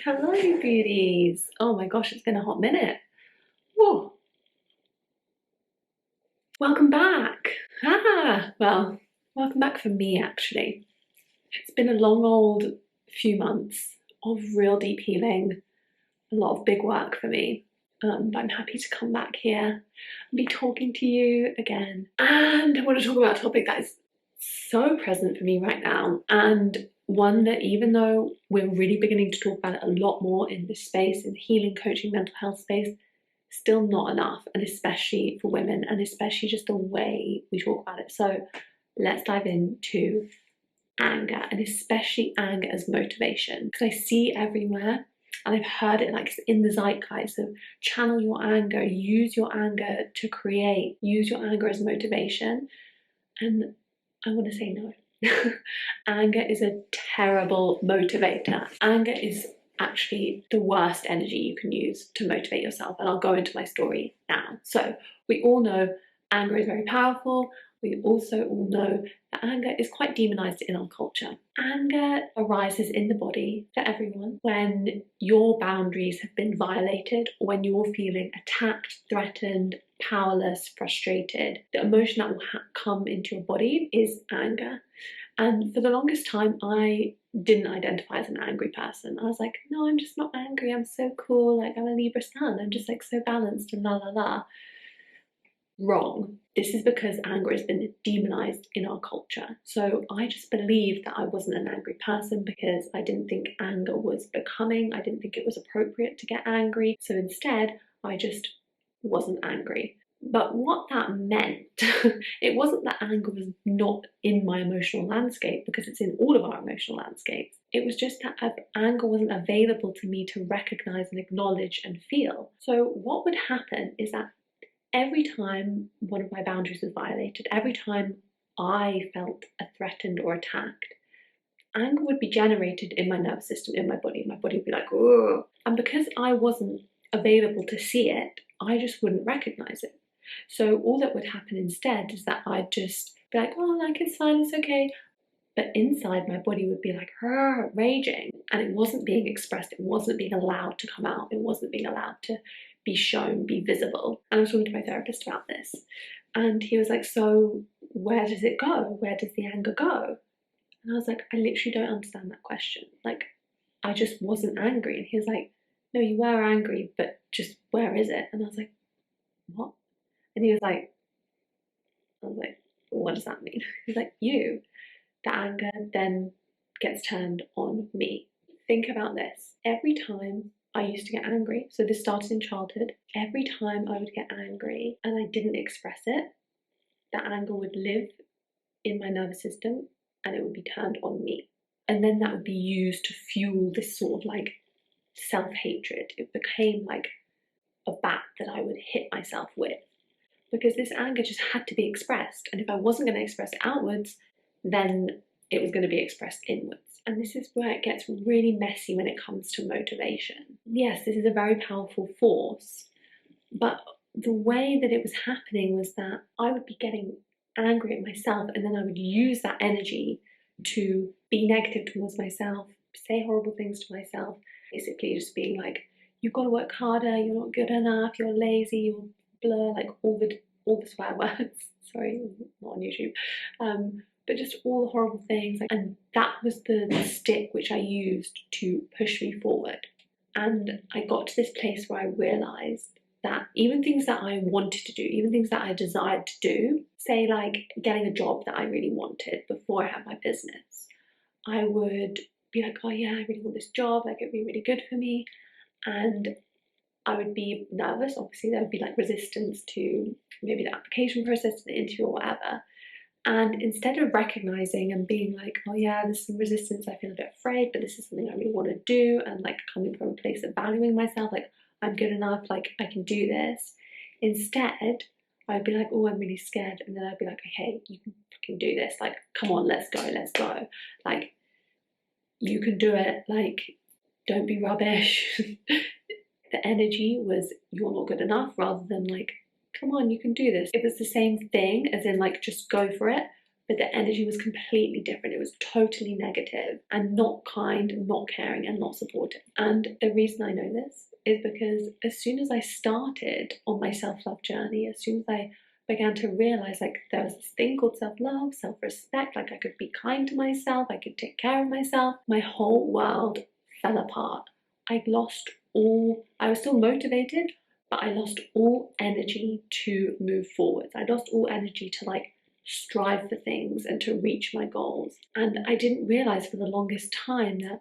Hello, beauties. Oh my gosh, it's been a hot minute. Whoa. Welcome back. Well, welcome back from me, actually. It's been a long old few months of real deep healing, a lot of big work for me. But I'm happy to come back here and be talking to you again. And I want to talk about a topic that is so present for me right now, and one that, even though we're really beginning to talk about it a lot more in this space, in the healing, coaching, mental health space, still not enough, and especially for women, and especially just the way we talk about it. So let's dive into anger, and especially anger as motivation, because I see everywhere and I've heard it like in the zeitgeist of channel your anger, use your anger to create, use your anger as motivation. And I want to say no. Anger is a terrible motivator. Anger is actually the worst energy you can use to motivate yourself, and I'll go into my story now. So we all know anger is very powerful. We also all know that anger is quite demonized in our culture. Anger arises in the body for everyone when your boundaries have been violated, or when you're feeling attacked, threatened, powerless, frustrated. The emotion that will come into your body is anger. And for the longest time, I didn't identify as an angry person. I was like, no, I'm just not angry. I'm so cool. Like, I'm a Libra sun. I'm just like so balanced and la la la. Wrong. This is because anger has been demonized in our culture. So I just believed that I wasn't an angry person because I didn't think anger was becoming. I didn't think it was appropriate to get angry. So instead, I just wasn't angry. But what that meant, it wasn't that anger was not in my emotional landscape, because it's in all of our emotional landscapes. It was just that anger wasn't available to me to recognize and acknowledge and feel. So what would happen is that every time one of my boundaries was violated, every time I felt threatened or attacked, anger would be generated in my nervous system, in my body. My body would be like, oh. And because I wasn't available to see it, I just wouldn't recognize it. So all that would happen instead is that I'd just be like, oh, like, it's fine, it's okay. But inside, my body would be like, raging, and it wasn't being expressed. It wasn't being allowed to come out. It wasn't being allowed to be shown, be visible. And I was talking to my therapist about this, and he was like, so where does it go? Where does the anger go? And I was like, I literally don't understand that question. Like, I just wasn't angry. And he was like, no, you were angry, but just where is it? And I was like, what? And he was like, I was like, what does that mean? He's like, the anger then gets turned on me. Think about this. Every time I used to get angry, so this started in childhood, every time I would get angry and I didn't express it, that anger would live in my nervous system and it would be turned on me. And then that would be used to fuel this sort of like self-hatred. It became like a bat that I would hit myself with, because this anger just had to be expressed. And if I wasn't going to express it outwards, then it was going to be expressed inwards. And this is where it gets really messy when it comes to motivation. Yes, this is a very powerful force, but the way that it was happening was that I would be getting angry at myself, and then I would use that energy to be negative towards myself, say horrible things to myself, basically just being like, you've got to work harder, you're not good enough, you're lazy, you're blur, like all the swear words. Sorry, not on YouTube. But just all the horrible things. And that was the stick which I used to push me forward. And I got to this place where I realized that even things that I wanted to do, even things that I desired to do, say like getting a job that I really wanted before I had my business, I would be like, oh yeah, I really want this job, like it'd be really good for me. And I would be nervous. Obviously, there would be like resistance to maybe the application process, the interview or whatever. And instead of recognizing and being like, oh yeah, there's some resistance, I feel a bit afraid, but this is something I really want to do, and like coming from a place of valuing myself, like I'm good enough, like I can do this. Instead, I'd be like, oh, I'm really scared. And then I'd be like, okay, you can fucking do this. Like, come on, let's go, let's go. Like, you can do it. Like, don't be rubbish. The energy was, you're not good enough, rather than like, come on, you can do this. It was the same thing as in like, just go for it, but the energy was completely different. It was totally negative and not kind, not caring, and not supportive. And the reason I know this is because as soon as I started on my self-love journey, as soon as I began to realize like there was this thing called self-love, self-respect, like I could be kind to myself, I could take care of myself, my whole world fell apart. I was still motivated, but I lost all energy to move forwards. I lost all energy to like strive for things and to reach my goals. And I didn't realize for the longest time that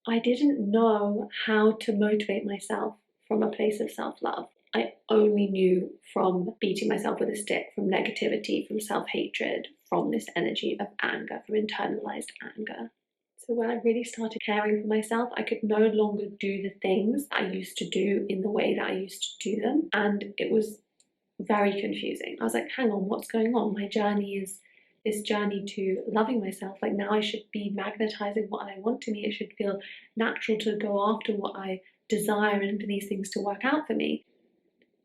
I didn't know how to motivate myself from a place of self-love. I only knew from beating myself with a stick, from negativity, from self-hatred, from this energy of anger, from internalized anger. So when I really started caring for myself, I could no longer do the things I used to do in the way that I used to do them. And it was very confusing. I was like, hang on, what's going on? My journey is this journey to loving myself. Like now I should be magnetizing what I want to me. It should feel natural to go after what I desire and for these things to work out for me.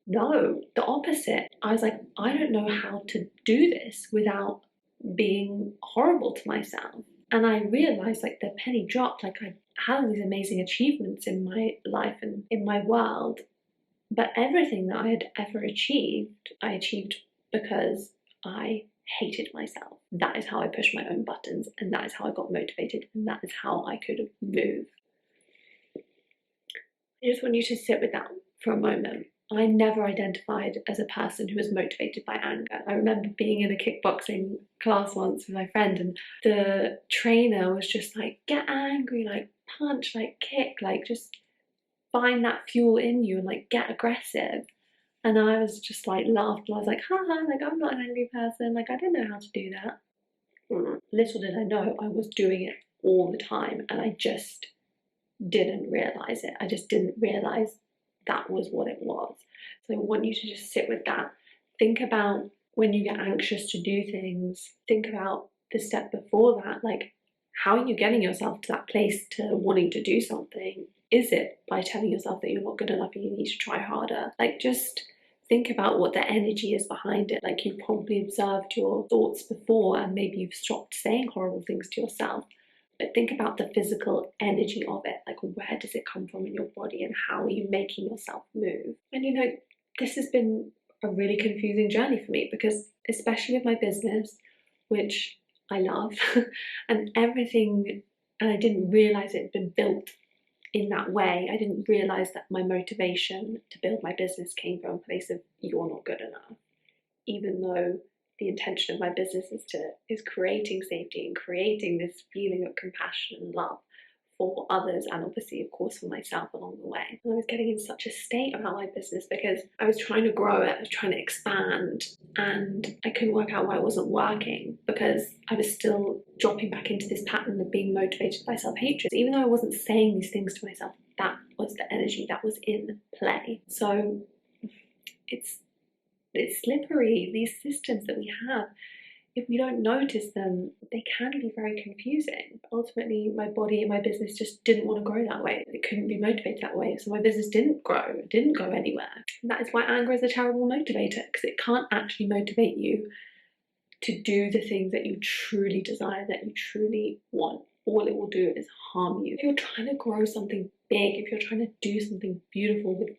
No, the opposite. I was like, I don't know how to do this without being horrible to myself. And I realized like the penny dropped, like I had all these amazing achievements in my life and in my world, but everything that I had ever achieved, I achieved because I hated myself. That is how I pushed my own buttons, and that is how I got motivated, and that is how I could move. I just want you to sit with that for a moment. I never identified as a person who was motivated by anger. I remember being in a kickboxing class once with my friend, and the trainer was just like, get angry, like punch, like kick, like just find that fuel in you and like get aggressive. And I was just like laughed. I was like, haha, like I'm not an angry person, like I don't know how to do that. Little did I know I was doing it all the time, and I just didn't realize it. I just didn't realize that was what it was. So I want you to just sit with that. Think about when you get anxious to do things, think about the step before that. Like, how are you getting yourself to that place to wanting to do something? Is it by telling yourself that you're not good enough and you need to try harder? Like, just think about what the energy is behind it. Like, you've probably observed your thoughts before and maybe you've stopped saying horrible things to yourself. But think about the physical energy of it. Like, where does it come from in your body and how are you making yourself move? And you know, this has been a really confusing journey for me because, especially with my business, which I love, and everything, and I didn't realize it had been built in that way. I didn't realize that my motivation to build my business came from a place of you're not good enough, even though the intention of my business is creating safety and creating this feeling of compassion and love for others, and obviously of course for myself along the way. And I was getting in such a state about my business because I was trying to grow it, I was trying to expand, and I couldn't work out why it wasn't working because I was still dropping back into this pattern of being motivated by self-hatred. Even though I wasn't saying these things to myself, that was the energy that was in play. So it's slippery, these systems that we have. If we don't notice them, they can be very confusing. Ultimately, my body and my business just didn't want to grow that way. It couldn't be motivated that way. So my business didn't grow, it didn't go anywhere. And that is why anger is a terrible motivator, because it can't actually motivate you to do the things that you truly desire, that you truly want. All it will do is harm you. If you're trying to grow something big, if you're trying to do something beautiful with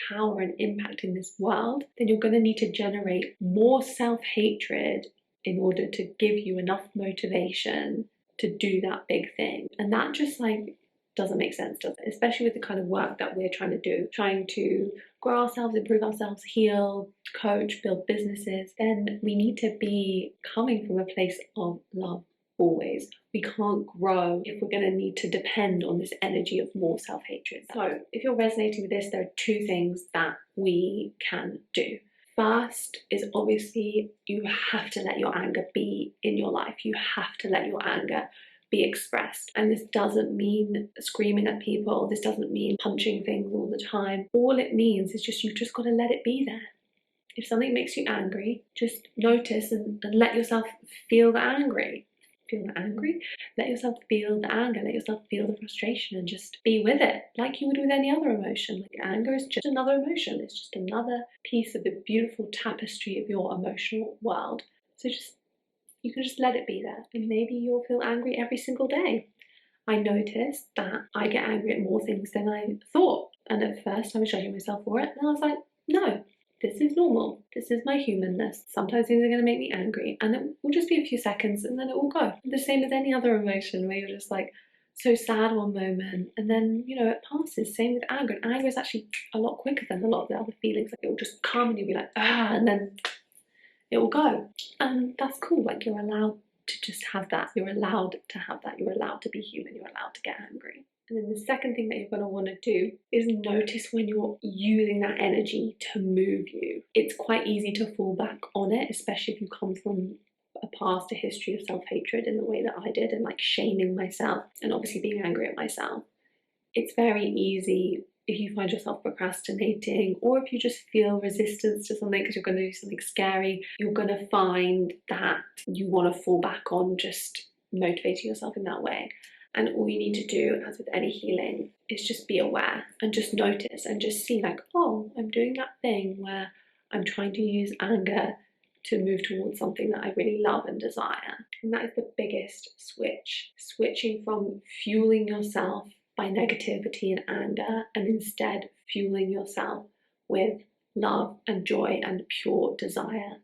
power and impact in this world, then you're going to need to generate more self-hatred in order to give you enough motivation to do that big thing. And that just like doesn't make sense, does it? Especially with the kind of work that we're trying to do, trying to grow ourselves, improve ourselves, heal, coach, build businesses. Then we need to be coming from a place of love always. We can't grow if we're going to need to depend on this energy of more self-hatred. So if you're resonating with this, there are two things that we can do. First is obviously you have to let your anger be in your life. You have to let your anger be expressed. And this doesn't mean screaming at people. This doesn't mean punching things all the time. All it means is just you've just got to let it be there. If something makes you angry, just notice and let yourself feel the angry. Let yourself feel the anger, let yourself feel the frustration, and just be with it like you would with any other emotion. Like, anger is just another emotion, it's just another piece of the beautiful tapestry of your emotional world. So just you can just let it be there, and maybe you'll feel angry every single day. I noticed that I get angry at more things than I thought, and at first I was judging myself for it, and I was like, no, this is normal. This is my humanness. Sometimes things are going to make me angry, and it will just be a few seconds, and then it will go. The same as any other emotion, where you're just like so sad one moment, and then it passes. Same with anger. And anger is actually a lot quicker than a lot of the other feelings. Like, it will just come, and you'll be like, and then it will go. And that's cool. Like, you're allowed to just have that. You're allowed to have that. You're allowed to be human. You're allowed to get angry. And then the second thing that you're going to want to do is notice when you're using that energy to move you. It's quite easy to fall back on it, especially if you come from a past, a history of self-hatred in the way that I did, and like shaming myself and obviously being angry at myself. It's very easy if you find yourself procrastinating, or if you just feel resistance to something because you're going to do something scary, you're going to find that you want to fall back on just motivating yourself in that way. And all you need to do, as with any healing, is just be aware and just notice and just see, like, oh, I'm doing that thing where I'm trying to use anger to move towards something that I really love and desire. And that is the biggest switch. Switching from fueling yourself by negativity and anger, and instead fueling yourself with love and joy and pure desire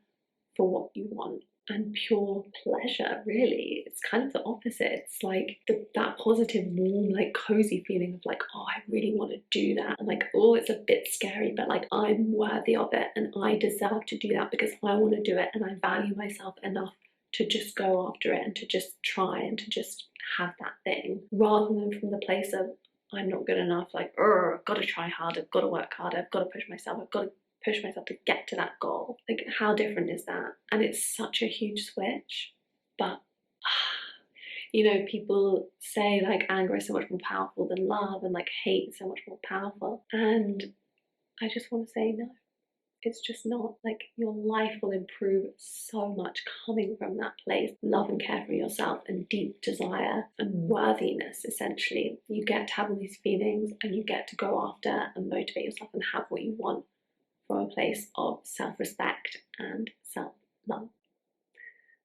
for what you want, and pure pleasure. Really, it's kind of the opposite. It's like that positive, warm, like cozy feeling of like, oh, I really want to do that, and like, oh, it's a bit scary, but like, I'm worthy of it, and I deserve to do that because I want to do it, and I value myself enough to just go after it and to just try and to just have that thing, rather than from the place of I'm not good enough, like, I've got to try harder, I've got to work harder, I've got to push myself, I've got to push myself to get to that goal. Like, how different is that? And it's such a huge switch. But people say like anger is so much more powerful than love, and like hate is so much more powerful, and I just want to say no. It's just not. Like, your life will improve so much coming from that place. Love and care for yourself and deep desire and worthiness, essentially. You get to have all these feelings, and you get to go after and motivate yourself and have what you want from a place of self-respect and self-love.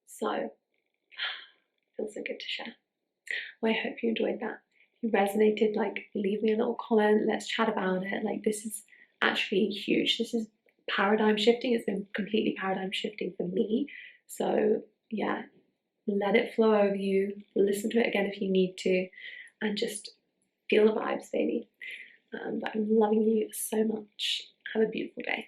So, it feels so good to share. Well, I hope you enjoyed that. If you resonated, like, leave me a little comment. Let's chat about it. Like, this is actually huge. This is paradigm shifting. It's been completely paradigm shifting for me. So yeah, let it flow over you. Listen to it again if you need to, and just feel the vibes, baby. But I'm loving you so much. Have a beautiful day.